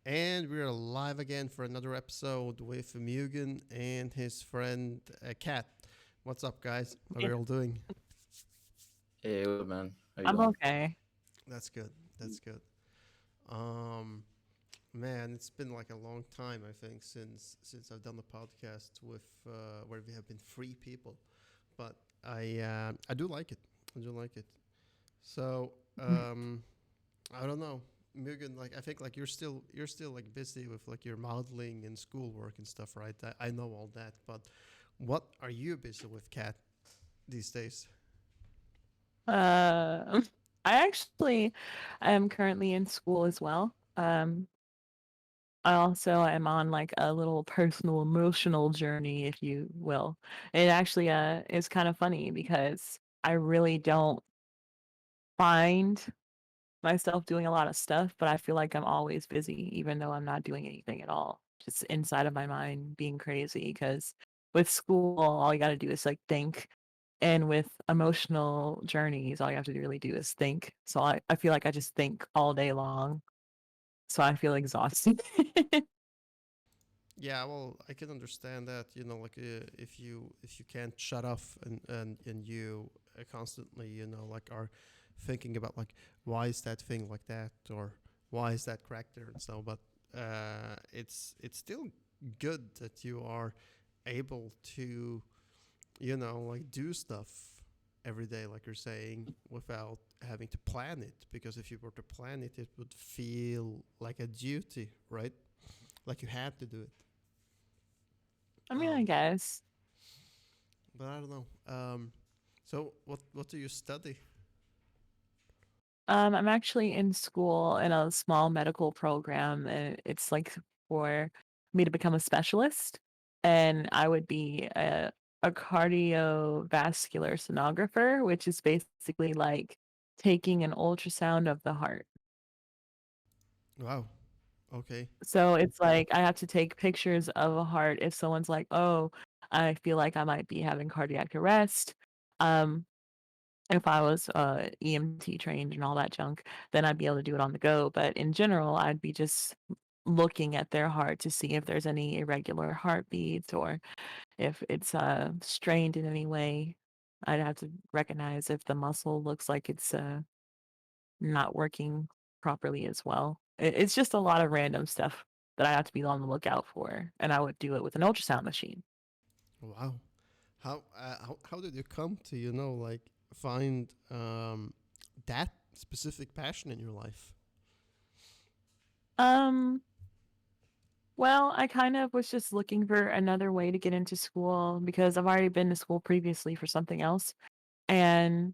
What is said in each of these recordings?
And we're live again for another episode with Mugen and his friend Kat. What's up, guys? How are Yeah, you all doing? Hey, what's up, man? How you I'm doing? okay. That's good. That's good. Um, Man, it's been like a long time, I think, since I've done a podcast with where we have been three people, but I do like it. I do like it. So I don't know, Mugen. Like I think like you're still like busy with like your modeling and schoolwork and stuff, right? I know all that, but what are you busy with, Kat, these days? Uh, I actually am currently in school as well. I also am on like a little personal emotional journey, if you will. It actually is kind of funny because I really don't find myself doing a lot of stuff, but I feel like I'm always busy, even though I'm not doing anything at all. Just inside of my mind being crazy. Because with school, all you got to do is like think. And with emotional journeys, all you have to really do is think. So I feel like I just think all day long. So I feel exhausted. Yeah, well, I can understand that. Like if you can't shut off and you constantly, like are thinking about like why is that thing like that or why is that crack there and so. But it's still good that you are able to like do stuff every day, like you're saying, without having to plan it. Because if you were to plan it, it would feel like a duty, right? Like you had to do it. I mean, I Um, guess. but I don't know. So what do you study? I'm actually in school in a small medical program, and it's like for me to become a specialist, and I would be a cardiovascular sonographer, which is basically like taking an ultrasound of the heart. Wow. Okay. So it's like I have to take pictures of a heart if someone's like, "Oh, I feel like I might be having cardiac arrest." Um, if I was EMT trained and all that junk, then I'd be able to do it on the go. But in general, I'd be just looking at their heart to see if there's any irregular heartbeats or if it's strained in any way. I'd have to recognize if the muscle looks like it's not working properly as well. It's just a lot of random stuff that I have to be on the lookout for, and I would do it with an ultrasound machine. Wow. How did you come to like find that specific passion in your life? Um, well, I kind of was just looking for another way to get into school because I've already been to school previously for something else. And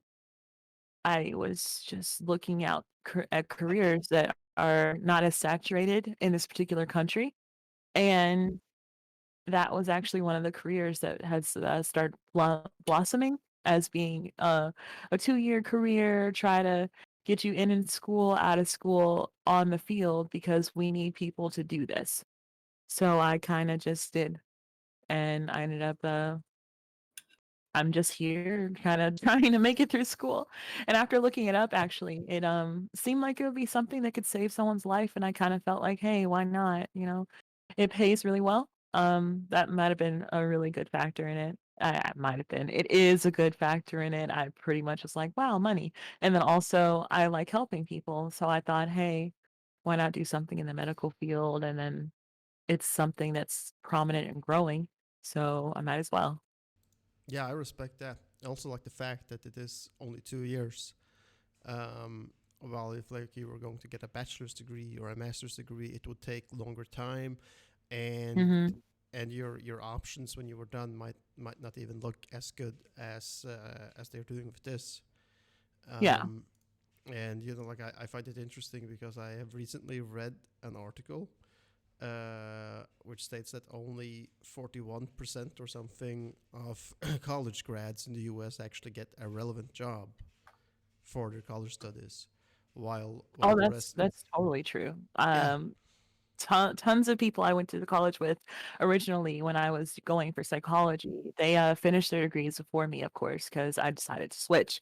I was just looking out at careers that are not as saturated in this particular country. And that was actually one of the careers that has started blossoming as being a 2-year career, try to get you in school, out of school, on the field because we need people to do this. So I kind of just did, and I ended up I'm just here kind of trying to make it through school. And after looking it up, actually, it seemed like it would be something that could save someone's life. And I kind of felt like, hey, why not? It pays really well. That might have been a really good factor in it. I might have been. It is a good factor in it. I pretty much was like, wow, money. And then also I like helping people. So I thought, hey, why not do something in the medical field? And then it's something that's prominent and growing. So I might as well. Yeah, I respect that. I also like the fact that it is only 2 years. While if like you were going to get a bachelor's degree or a master's degree, it would take longer time, and Hmm. your options when you were done might not even look as good as they're doing with this. Yeah. Um, and like I find it interesting because I have recently read an article which states that only 41% or something of college grads in the US actually get a relevant job for their college studies, while Oh, the that's rest. that's totally true. Yeah. Tons of people I went to college with originally when I was going for psychology, they finished their degrees before me, of course, because I decided to switch.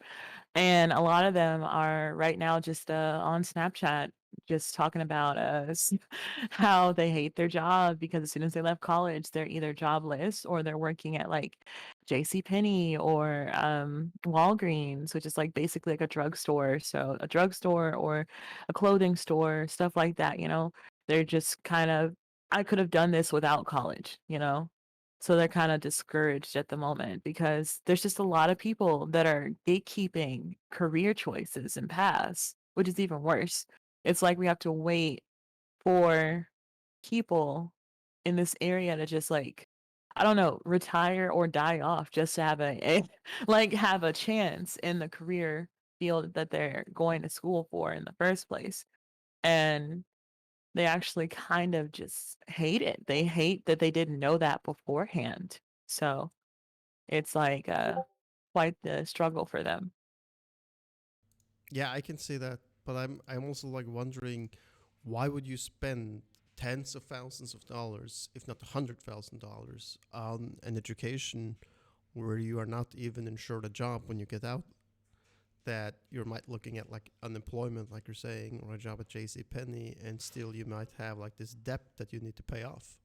And a lot of them are right now just on Snapchat just talking about how they hate their job because as soon as they left college, they're either jobless or they're working at like J.C. Penney or Walgreens, which is like basically like a drugstore. So a drugstore or a clothing store, stuff like that, you know. They're just kind of, I could have done this without college, you know. So they're kind of discouraged at the moment because there's just a lot of people that are gatekeeping career choices and paths, which is even worse. It's like we have to wait for people in this area to just like, I don't know, retire or die off just to have a like have a chance in the career field that they're going to school for in the first place. And they actually kind of just hate it. They hate that they didn't know that beforehand. So it's like quite the struggle for them. Yeah, I can see that, but I'm also like wondering, why would you spend tens of thousands of dollars, if not $100,000, on an education where you are not even insured a job when you get out? That you're might looking at like unemployment, like you're saying, or a job at J.C. Penney, and still you might have like this debt that you need to pay off.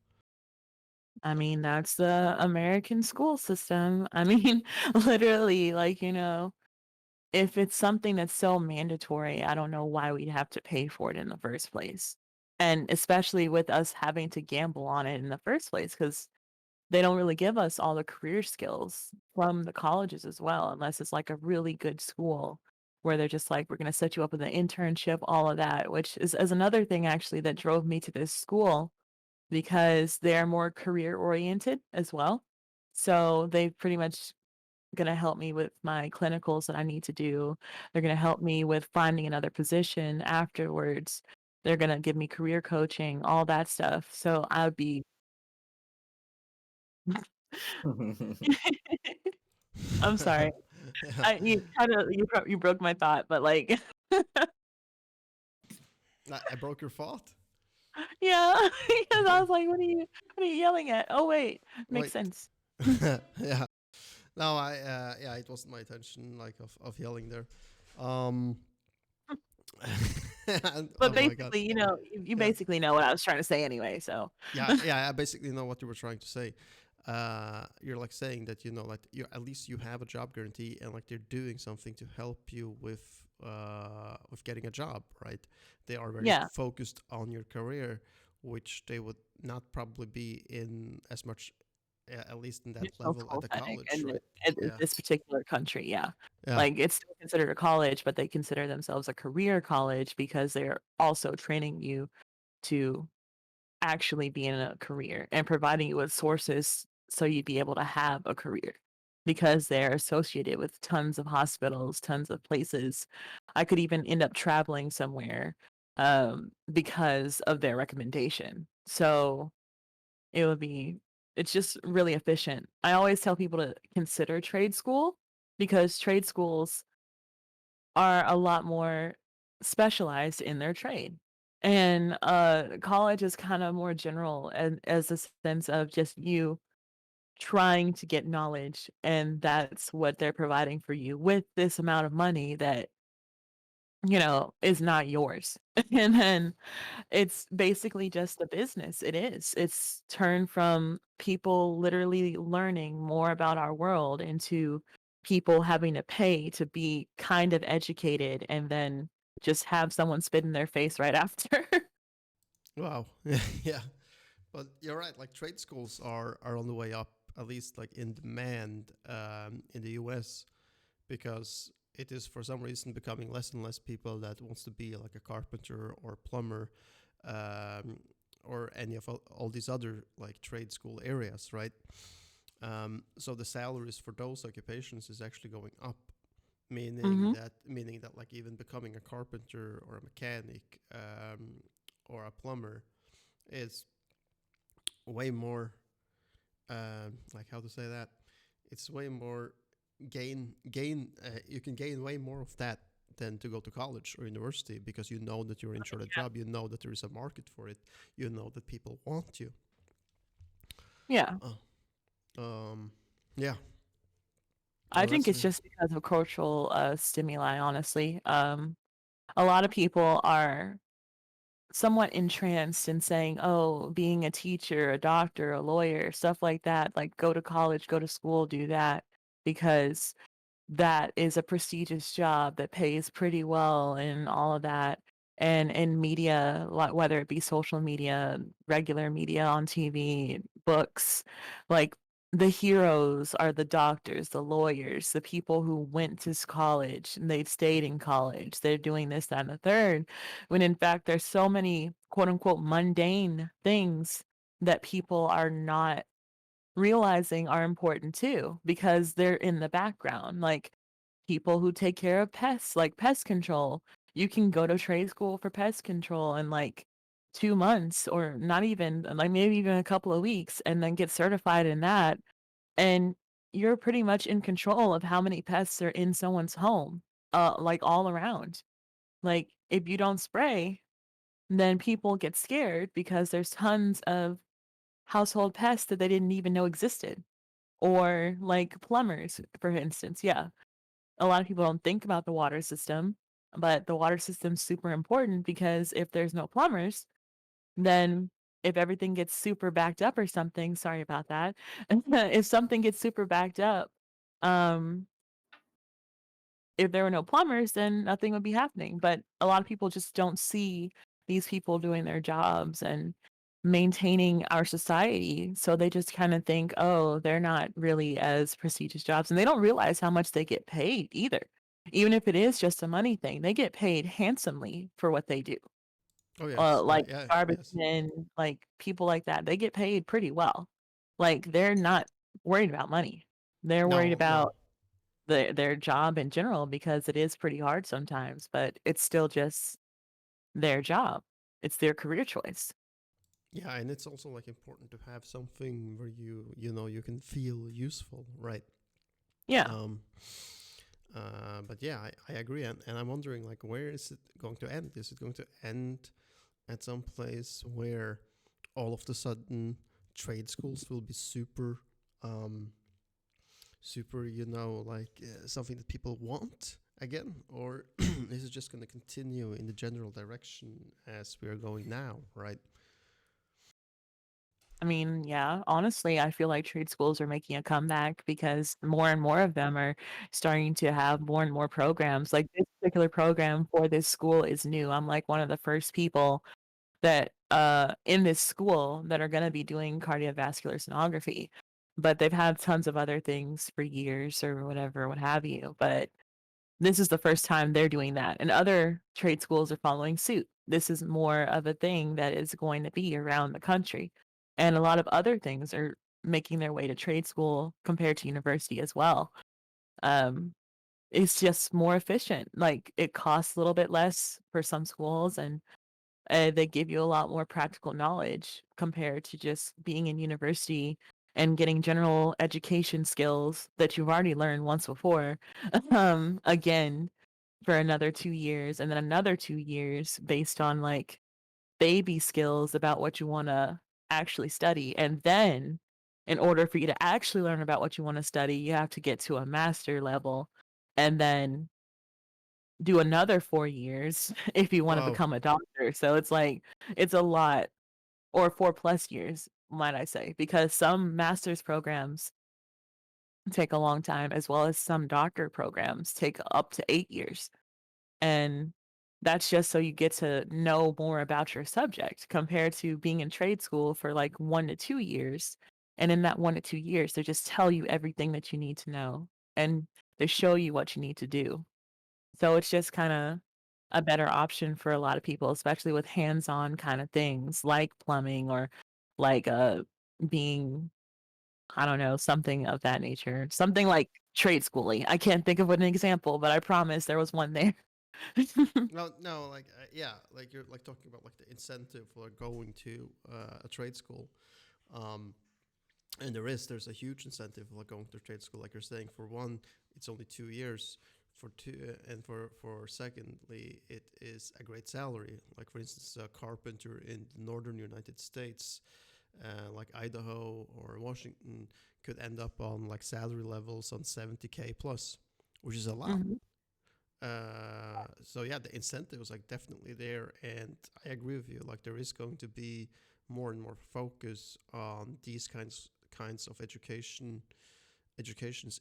I mean, that's the American school system. I mean, literally, like, you know, if it's something that's so mandatory, I don't know why we'd have to pay for it in the first place. And especially with us having to gamble on it in the first place, because they don't really give us all the career skills from the colleges as well, unless it's like a really good school where they're just like, we're going to set you up with an internship, all of that, which is another thing actually that drove me to this school because they're more career oriented as well. So they pretty much gonna help me with my clinicals that I need to do. They're gonna help me with finding another position afterwards. They're gonna give me career coaching, all that stuff. So I'd be I'm sorry. Yeah, I you kinda you broke my thought, but like I broke your thought. yeah, because I was like, what are you yelling at? Oh wait, makes Wait. sense. Yeah. No, yeah, it wasn't my intention, like of yelling there. Um, and, But oh my god. basically, you Yeah, basically know what I was trying to say anyway, so yeah. I basically know what you were trying to say. You're like saying that like you at least you have a job guarantee, and like they're doing something to help you with getting a job, right? They are very yeah. focused on your career, which they would not probably be in as much, at least in that Traditional level at school the setting college, in right? Yeah, this particular country, yeah. yeah. Like, it's still considered a college, but they consider themselves a career college because they're also training you to actually be in a career and providing you with sources so you'd be able to have a career because they're associated with tons of hospitals, tons of places. I could even end up traveling somewhere, because of their recommendation. So it would be it's just really efficient. I always tell people to consider trade school because trade schools are a lot more specialized in their trade. And college is kind of more general and as a sense of just you trying to get knowledge and that's what they're providing for you with this amount of money that is not yours. And then it's basically just a business. It is. It's turned from people literally learning more about our world into people having to pay to be kind of educated and then just have someone spit in their face right after. Wow. Yeah. But you're right. Like trade schools are on the way up, at least like in demand in the U.S. because it is for some reason becoming less and less people that wants to be like a carpenter or plumber, um, or any of all these other like trade school areas, right? So the salaries for those occupations is actually going up, Hmm. meaning that like even becoming a carpenter or a mechanic, or a plumber is way more, like how to say that, it's way more you can gain way more of that than to go to college or university, because you know that you're insured a job, you know that there is a market for it, you know that people want you. Yeah. uh, um yeah. I Oh, think that's it's just because of cultural stimuli, honestly. A lot of people are somewhat entranced in saying, oh, being a teacher, a doctor, a lawyer, stuff like that, like go to college, go to school, do that because that is a prestigious job that pays pretty well and all of that. And in media, whether it be social media, regular media on TV, books, like the heroes are the doctors, the lawyers, the people who went to college and they stayed in college. They're doing this, that, and the third. When in fact, there's so many quote unquote mundane things that people are not realizing are important too because they're in the background. Like people who take care of pests, like pest control. You can go to trade school for pest control in like 2 months or not even, like maybe even a couple of weeks, and then get certified in that. And you're pretty much in control of how many pests are in someone's home, like all around. Like if you don't spray, then people get scared because there's tons of household pests that they didn't even know existed. Or like plumbers, for instance. Yeah. A lot of people don't think about the water system, but the water system's super important because if there's no plumbers, then if everything gets super backed up or something, sorry about that. If something gets super backed up, um, if there were no plumbers, then nothing would be happening. But a lot of people just don't see these people doing their jobs and maintaining our society. So they just kind of think, oh, they're not really as prestigious jobs. And they don't realize how much they get paid either. Even if it is just a money thing, they get paid handsomely for what they do. Oh yes, Like yeah, garbage yes. men, like people like that, they get paid pretty well. Like they're not worried about money. They're worried No, no. about their job in general because it is pretty hard sometimes, but it's still just their job. It's their career choice. Yeah, and it's also like important to have something where you know you can feel useful, right? Yeah. Um, but yeah, I agree, and I'm wondering like where is it going to end? Is it going to end at some place where all of the sudden trade schools will be um, super, like something that people want again, or is it just going to continue in the general direction as we are going now, right? I mean, yeah, honestly, I feel like trade schools are making a comeback because more and more of them are starting to have more and more programs. Like this particular program for this school is new. I'm like one of the first people that in this school that are going to be doing cardiovascular sonography, but they've had tons of other things for years or whatever, what have you. But this is the first time they're doing that, and other trade schools are following suit. This is more of a thing that is going to be around the country, and a lot of other things are making their way to trade school compared to university as well. Um, it's just more efficient. Like it costs a little bit less for some schools, and they give you a lot more practical knowledge compared to just being in university and getting general education skills that you've already learned once before again for another 2 years and then another 2 years based on like baby skills about what you want to actually study. And then in order for you to actually learn about what you want to study, you have to get to a master level and then do another 4 years if you want to Wow. become a doctor. So it's like it's a lot, or 4 plus years, might I say, because some master's programs take a long time, as well as some doctor programs take up to 8 years. And that's just so you get to know more about your subject compared to being in trade school for like 1 to 2 years. And in that 1 to 2 years, they just tell you everything that you need to know and they show you what you need to do. So it's just kinda a better option for a lot of people, especially with hands-on kind of things like plumbing or like, being, I don't know, something of that nature. Something like trade schooling. I can't think of an example, but I promise there was one there. No, no, like yeah, like you're like talking about like the incentive for going to a trade school, um, and there's a huge incentive for like going to trade school. Like you're saying, for one, it's only 2 years. For two, and for secondly, it is a great salary. Like for instance, a carpenter in the northern United States, like Idaho or Washington, could end up on like salary levels on 70K plus, which is a lot. Mhm. So yeah, the incentive is like definitely there, and I agree with you. Like there is going to be more and more focus on these kinds of educations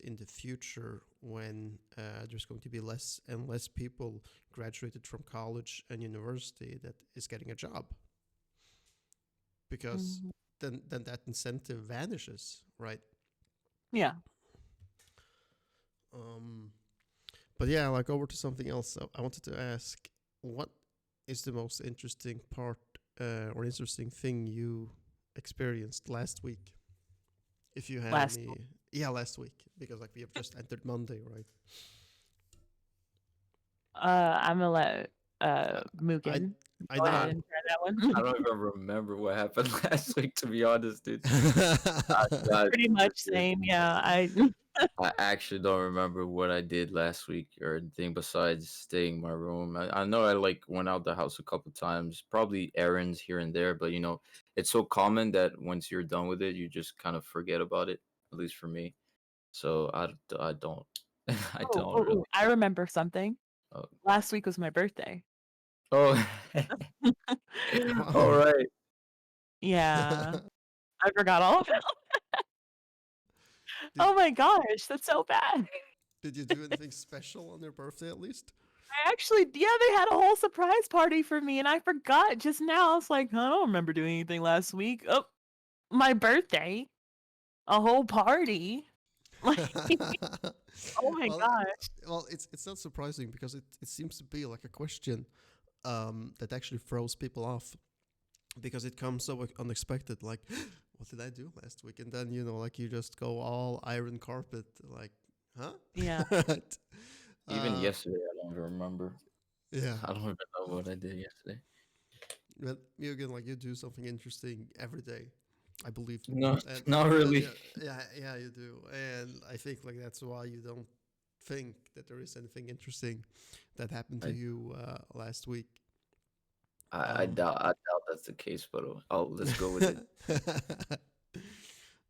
in the future when there's going to be less and less people graduated from college and university that is getting a job, because Mhm. then that incentive vanishes, right? Yeah. Um, but yeah, like over to something else. So I wanted to ask, what is the most interesting part or interesting thing you experienced last week? If you had Last. any, yeah, last week, because like we have just entered Monday, right? I'm gonna let I Mugen I go know. ahead I and try that I one. don't even remember what happened last week, to be honest, dude. I, I, Pretty much same. Yeah. I. I actually don't remember what I did last week or anything besides staying in my room. I know I like went out the house a couple times, probably errands here and there, but it's so common that once you're done with it, you just kind of forget about it. At least for me. So I don't I Oh, don't oh, really. oh, I remember something. Oh, Last week was my birthday. oh. All Wow. right. Yeah. I forgot all of it. did Oh my gosh, that's so bad. did you do anything special on your birthday at least? I actually, yeah, they had a whole surprise party for me, and I forgot just now. I was like, I don't remember doing anything last week. Oh, my birthday, a whole party. Like, oh my well, gosh. it's not surprising because it seems to be like a question that actually throws people off because it comes so unexpected. Like, what did I do last week? And then like you just go all iron carpet, like, huh? Yeah. Even uh, yesterday, I don't even remember. yeah. I don't even know what I did yesterday. But you again, like you do something interesting every day, I believe, No, and not yeah, really. yeah, you do, and I think like that's why you don't think that there is anything interesting that happened to I, you last week. I Um, doubt I doubt that's the case, but let's go with it.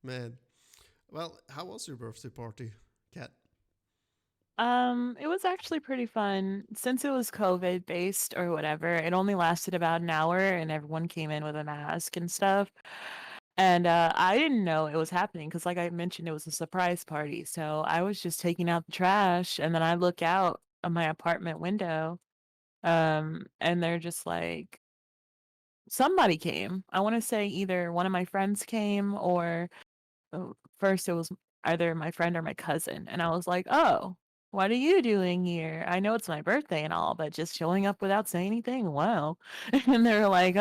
Man, well, how was your birthday party, Kat? It was actually pretty fun. Since it was COVID based or whatever, it only lasted about an hour and everyone came in with a mask and stuff. And I didn't know it was happening because, like I mentioned, it was a surprise party. So I was just taking out the trash, and then I look out of my apartment window, and they're just like, somebody came. I want to say either one of my friends came or first it was either my friend or my cousin, and I was like, "Oh, what are you doing here? I know it's my birthday and all, but just showing up without saying anything? Wow." And they're like,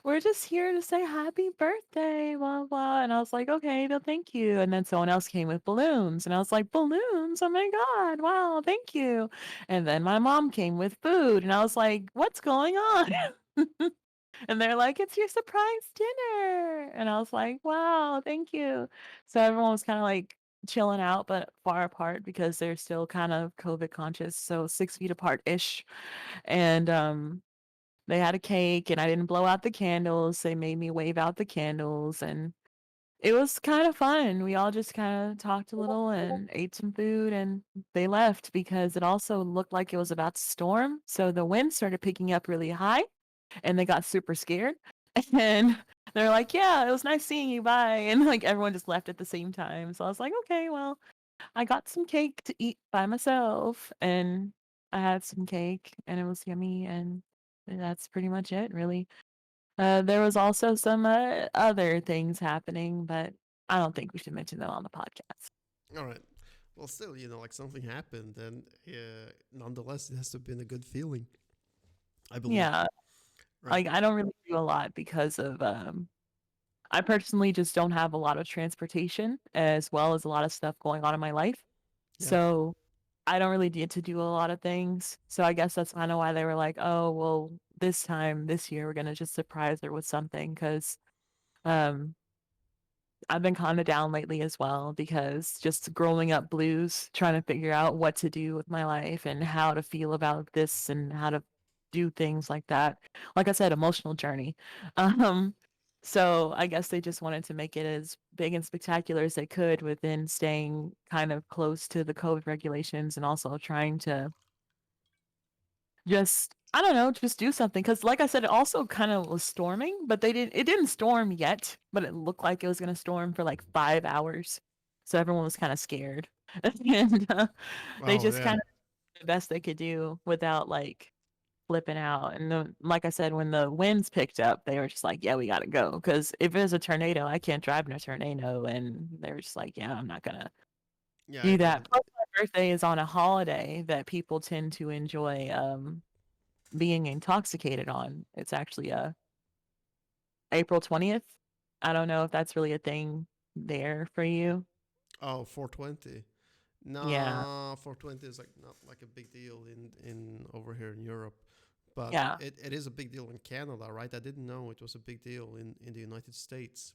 we're just here to say happy birthday, blah blah." And I was like, "Okay, no, thank you." And then someone else came with balloons, and I was like, "Balloons? Oh my God, wow, thank you." And then my mom came with food, and I was like, "What's going on?" And they're like, "It's your surprise dinner." And I was like, "Wow, thank you." So everyone was kind of like chilling out, but far apart because they're still kind of COVID conscious. So 6 feet apart ish. And they had a cake and I didn't blow out the candles. They made me wave out the candles and it was kind of fun. We all just kind of talked a little and ate some food and they left because it also looked like it was about to storm. So the wind started picking up really high and they got super scared. And they're like, "Yeah, it was nice seeing you. Bye." And like everyone just left at the same time. So I was like, "Okay, well, I got some cake to eat by myself." And I had some cake and it was yummy. And that's pretty much it, really. There was also some other things happening, but I don't think we should mention them on the podcast. All right. Well, still, like something happened, and nonetheless, it has to have been a good feeling, I believe. Yeah, Right. like I don't really do a lot because of I personally just don't have a lot of transportation as well as a lot of stuff going on in my life. Yeah. So I don't really get to do a lot of things. So I guess that's kind of why they were like, "Oh, well, this time this year we're gonna just surprise her with something." Because um, I've been kind of down lately as well because just growing up blues, trying to figure out what to do with my life and how to feel about this and how to do things like that. Like I said, emotional journey. Um, so I guess they just wanted to make it as big and spectacular as they could within staying kind of close to the COVID regulations and also trying to just I don't know, just do something. Cause like I said, it also kind of was storming, but it didn't storm yet, but it looked like it was gonna storm for like 5 hours. So everyone was kind of scared. And they Oh just yeah. kind of did the best they could do without like flipping out. And then, like I said, when the winds picked up, they were just like, yeah, we gotta go. Because if there's a tornado, I can't drive in a tornado. And they were just like, yeah, I'm not gonna Yeah, I do get that. it. Plus, my birthday is on a holiday that people tend to enjoy being intoxicated on. It's actually April 20th. I don't know if that's really a thing there for you. Oh, 420. Yeah. Nah, 420 is like not like a big deal in over here in Europe, but Yeah. it is a big deal in Canada, right? I didn't know it was a big deal in the United States.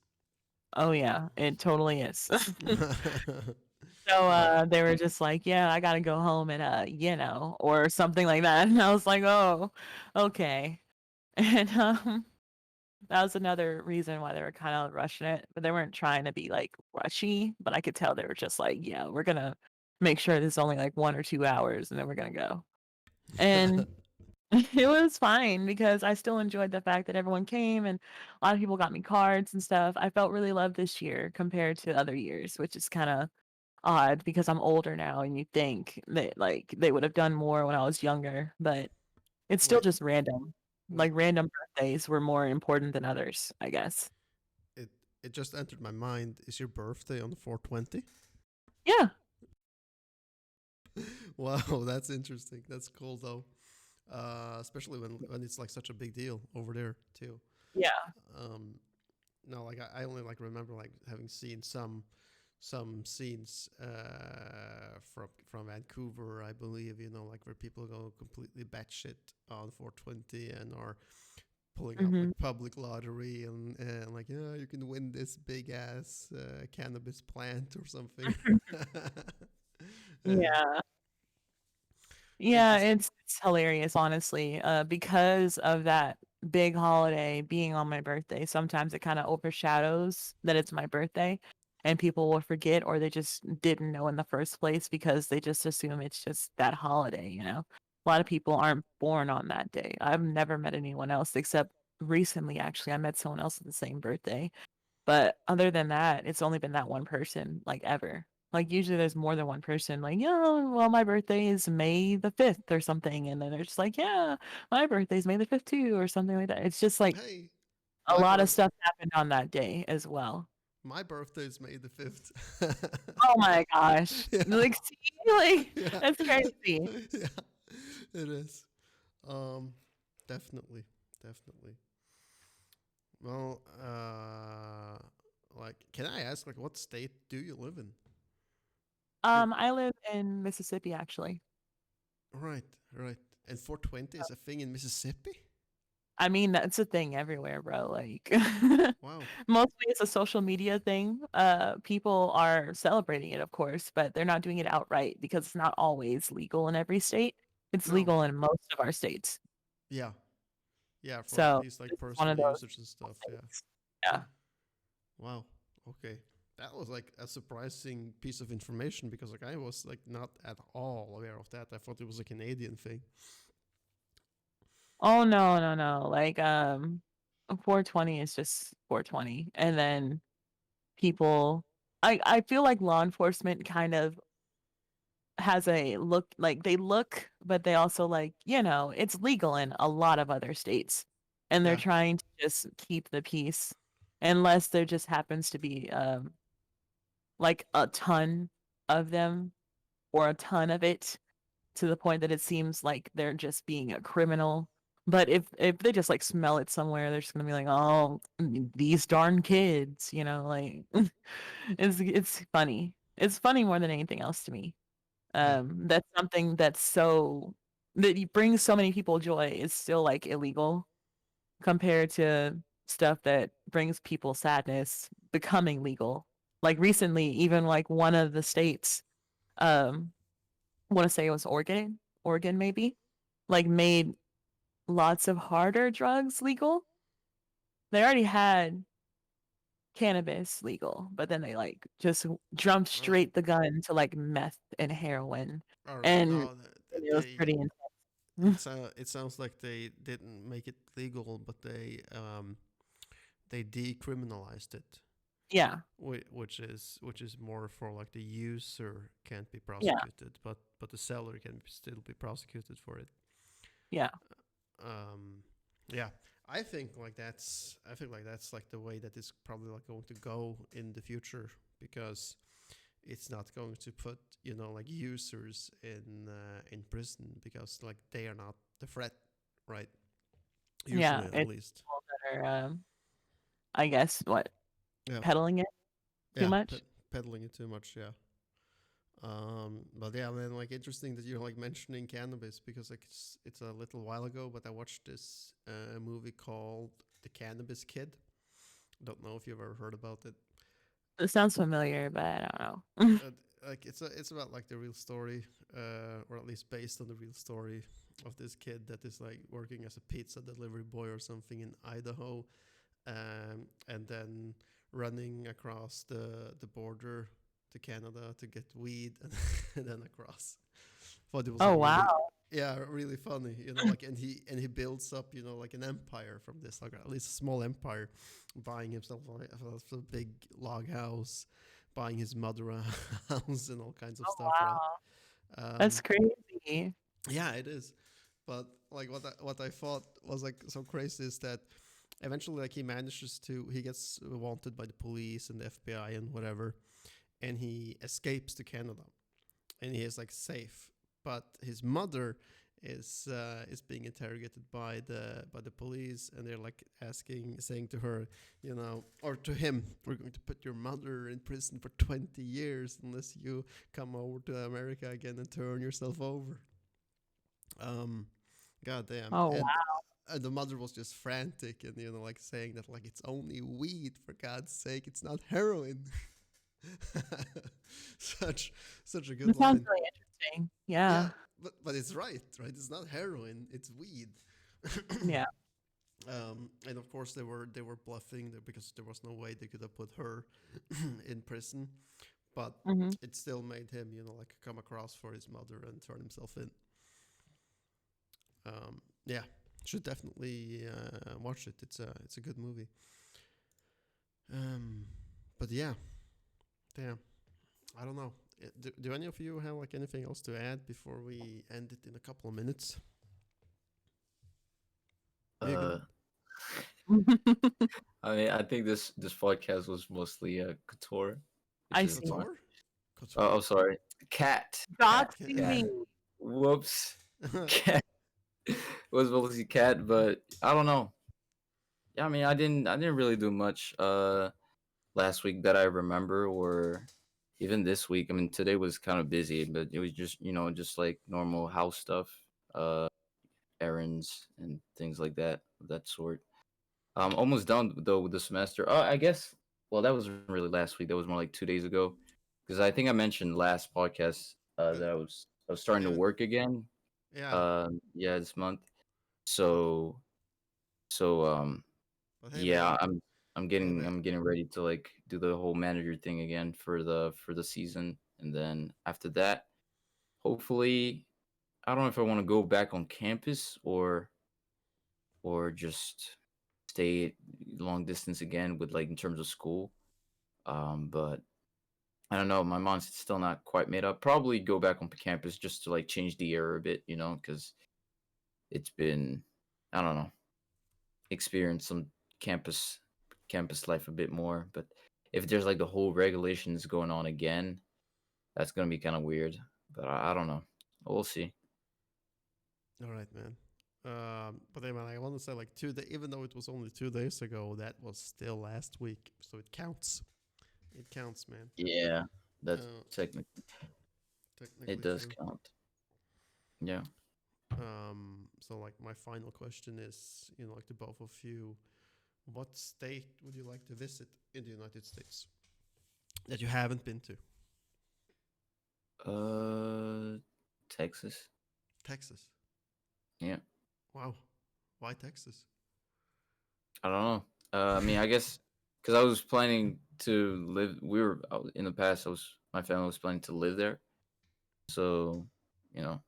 Oh yeah, it totally is. So uh, they were just like, "Yeah, I gotta go home and or something like that." And I was like, "Oh, okay." And that was another reason why they were kind of rushing it, but they weren't trying to be like rushy. But I could tell they were just like, "Yeah, we're gonna make sure this is only like 1 or 2 hours, and then we're gonna go." And it was fine because I still enjoyed the fact that everyone came and a lot of people got me cards and stuff. I felt really loved this year compared to other years, which is kind of odd because I'm older now and you think that like they would have done more when I was younger, but it's still wait, just random. wait. Like random birthdays were more important than others, I guess. It it just entered my mind. Is your birthday on the 420? Yeah. Wow, that's interesting. That's cool though. Especially when it's like such a big deal over there too. Yeah. Um, no, like I only like remember like having seen some scenes from Vancouver, I believe, like where people go completely batshit on 420 and are pulling out like Mhm. public lottery and like, yeah, you can win this big ass cannabis plant or something. Yeah, Yeah. Yeah, interesting. it's hilarious, honestly. Because of that big holiday being on my birthday, sometimes it kind of overshadows that it's my birthday, and people will forget or they just didn't know in the first place because they just assume it's just that holiday, you know? A lot of people aren't born on that day. I've never met anyone else except recently, actually, I met someone else with the same birthday. But other than that, it's only been that one person, like, ever. Like, usually there's more than one person, like, "Yeah, well, my birthday is May the 5th," or something, and then they're just like, "Yeah, my birthday's May the 5th too," or something like that. It's just, like, Hey, a my lot of birth stuff happened on that day as well. my birthday is May the 5th. Oh my gosh. Yeah. Like, see? Like, Yeah. that's crazy. Yeah. It is. Um definitely. Definitely. Well, like, can I ask, like, what state do you live in? You're I live in Mississippi, actually. right, right. And 420 is a thing in Mississippi? I mean, that's a thing everywhere, bro, like, Wow. mostly it's a social media thing. People are celebrating it, of course, but they're not doing it outright because it's not always legal in every state. It's No. legal in most of our states. Yeah. Yeah, for at So, least like this is one personal of those usage and stuff. Yeah. states. Yeah. Wow. Okay. That was like a surprising piece of information because like I was like not at all aware of that. I thought it was a Canadian thing. Oh, no, no, no, like, 420 is just 420, and then people I feel like law enforcement kind of has a look like they look, but they also like, it's legal in a lot of other states. And they're Yeah. trying to just keep the peace unless there just happens to be like a ton of them or a ton of it to the point that it seems like they're just being a criminal. But if they just like smell it somewhere, they're just gonna be like, oh, these darn kids, like it's funny. It's funny more than anything else to me. Yeah. That's something that brings so many people joy is still like illegal compared to stuff that brings people sadness becoming legal. Like recently, even like one of the states, um, I want to say it was Oregon maybe, like made lots of harder drugs legal. They already had cannabis legal, but then they like just jumped Oh. straight the gun to like meth and heroin, All right. and No, it was pretty intense. it sounds like they didn't make it legal, but they decriminalized it, Yeah. which is more for like the user can't be Yeah. prosecuted, but the seller can still be prosecuted for it. Yeah. Um, yeah, I think like that's like the way that is probably like going to go in the future, because it's not going to put, you know, like users in prison, because like they are not the threat, right? Yeah. Usually, at It's least. people that are, I guess, what, Yeah, peddling it too yeah, much? peddling it too much. Yeah. But yeah, man, like interesting that you're like mentioning cannabis, because like it's a little while ago, but I watched this movie called The Cannabis Kid. Don't know if you've ever heard about it. It sounds familiar, but I don't know. Uh, like it's about like the real story, or at least based on the real story of this kid that is like working as a pizza delivery boy or something in Idaho, and then running across the border to Canada to get weed, and then across. Thought it was Oh, like really, wow. yeah, really funny, you know, like, and he builds up, you know, like an empire from this, like at least a small empire, buying himself like a big log house, buying his mother a house, and all kinds of Oh, stuff, right? wow. That's Um, crazy. yeah, it is. But like what I thought was like so crazy is that eventually like he gets wanted by the police and the FBI and whatever, and he escapes to Canada, and he is like safe. But his mother is being interrogated by the police, and they're like saying to her, you know, or to him, we're going to put your mother in prison for 20 years unless you come over to America again and turn yourself over. Um, God damn. Oh, wow. And the mother was just frantic, and, you know, like saying that like it's only weed, for God's sake, it's not heroin. such such a good That sounds line. really interesting. Yeah, Yeah. but it's right. It's not heroin, it's weed. Yeah. And of course they were bluffing there, because there was no way they could have put her in prison, but Hmm. it still made him, you know, like come across for his mother and turn himself in. Yeah, should definitely watch it. It's a good movie. Um, but yeah, damn. I don't know. Do any of you have like anything else to add before we end it in a couple of minutes? Uh, Megan, I mean, I think this podcast was mostly couture, which I is see. fun. Couture, Oh, Couture. I'm sorry, cat. Doxing me. Whoops, cat. It was mostly cat, but I don't know. Yeah, I mean, I didn't really do much last week that I remember, or even this week. I mean, today was kind of busy, but it was just just like normal house stuff, uh, errands and things like that sort. I'm almost done though with the semester. I guess. Well, that wasn't really last week. That was more like 2 days ago, because I think I mentioned last podcast but that I was starting to yeah, work again. yeah. Yeah, this month. So so But hey, yeah, man. I'm Hey, getting man. I'm getting ready to like do the whole manager thing again for the season, and then after that, hopefully, I don't know if I want to go back on campus or just stay long distance again with like in terms of school. But I don't know. My mind's still not quite made up. Probably go back on campus just to like change the air a bit, because it's been, I don't know, experience some campus campus life a bit more. But if there's like the whole regulations going on again, that's gonna be kind of weird. But I don't know. We'll see. All right, man. But hey, man, I want to say like 2 days, even though it was only 2 days ago, that was still last week, so it counts. It counts, man. Yeah, that's Uh, technically it technically does true. count. Yeah. So like my final question is, you know, like to both of you, what state would you like to visit in the United States that you haven't been to? Uh, Texas. Texas. Yeah. Wow. Why Texas? I don't know. I mean, I guess because I was planning to live. In the past. My family was planning to live there. So, you know,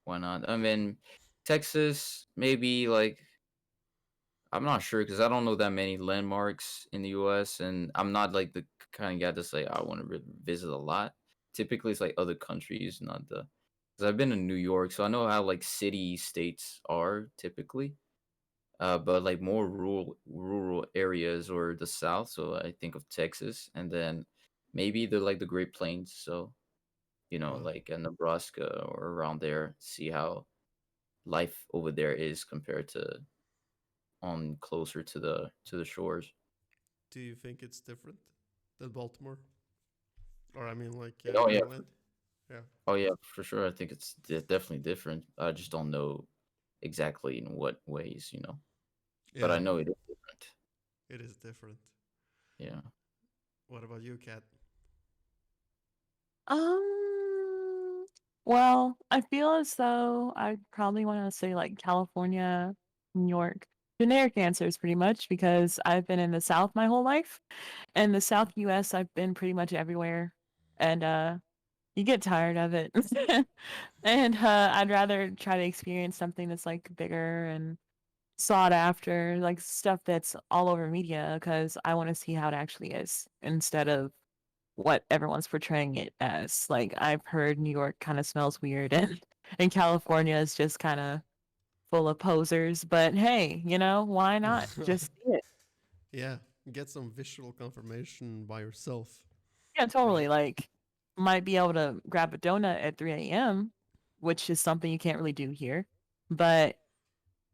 why not? I mean, Texas, maybe like I'm not sure because I don't know that many landmarks in the U.S. and I'm not like the kind of guy to say I want to visit a lot. Typically, it's like other countries, not the. Because I've been in New York, so I know how like city states are typically. But like more rural areas or the South. So I think of Texas, and then maybe the like the Great Plains. So Wow. like Nebraska or around there. See how life over there is compared to on closer to the shores. Do you think it's different than Baltimore? Or I mean, like Oh yeah, Maryland? Yeah. oh yeah, for sure. I think it's definitely different. I just don't know exactly in what ways, but I Yeah, know it is different. it is different. Yeah. What about you, Kat? Um, well, I feel as though I probably want to say like California, New York. Generic answers pretty much because I've been in the South my whole life. And the South US, I've been pretty much everywhere. And you get tired of it. And I'd rather try to experience something that's like bigger and sought after, like stuff that's all over media because I want to see how it actually is instead of what everyone's portraying it as. Like I've heard New York kind of smells weird and California is just kind of full of posers, but hey, why not just see it? Yeah, get some visual confirmation by yourself, Yeah, right? totally. Like might be able to grab a donut at 3 a.m., which is something you can't really do here. But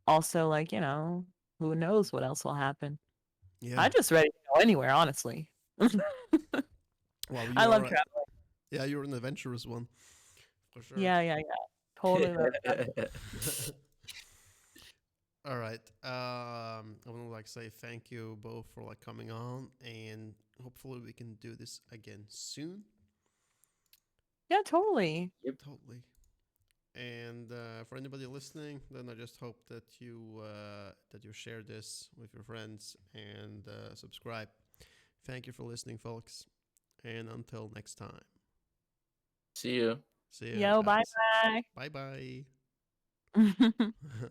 also like, who knows what else will happen. Yeah. I just ready to go anywhere, honestly. Well, I you love are. travel. Yeah, you're an adventurous one for sure. Yeah, yeah, yeah. Totally love travel. All right. I want to like say thank you both for like coming on, and hopefully we can do this again soon. Yeah, totally. Yep. Totally. And for anybody listening, then I just hope that you share this with your friends and subscribe. Thank you for listening, folks, and until next time. See you. See you Yo, bye guys. Bye bye. bye.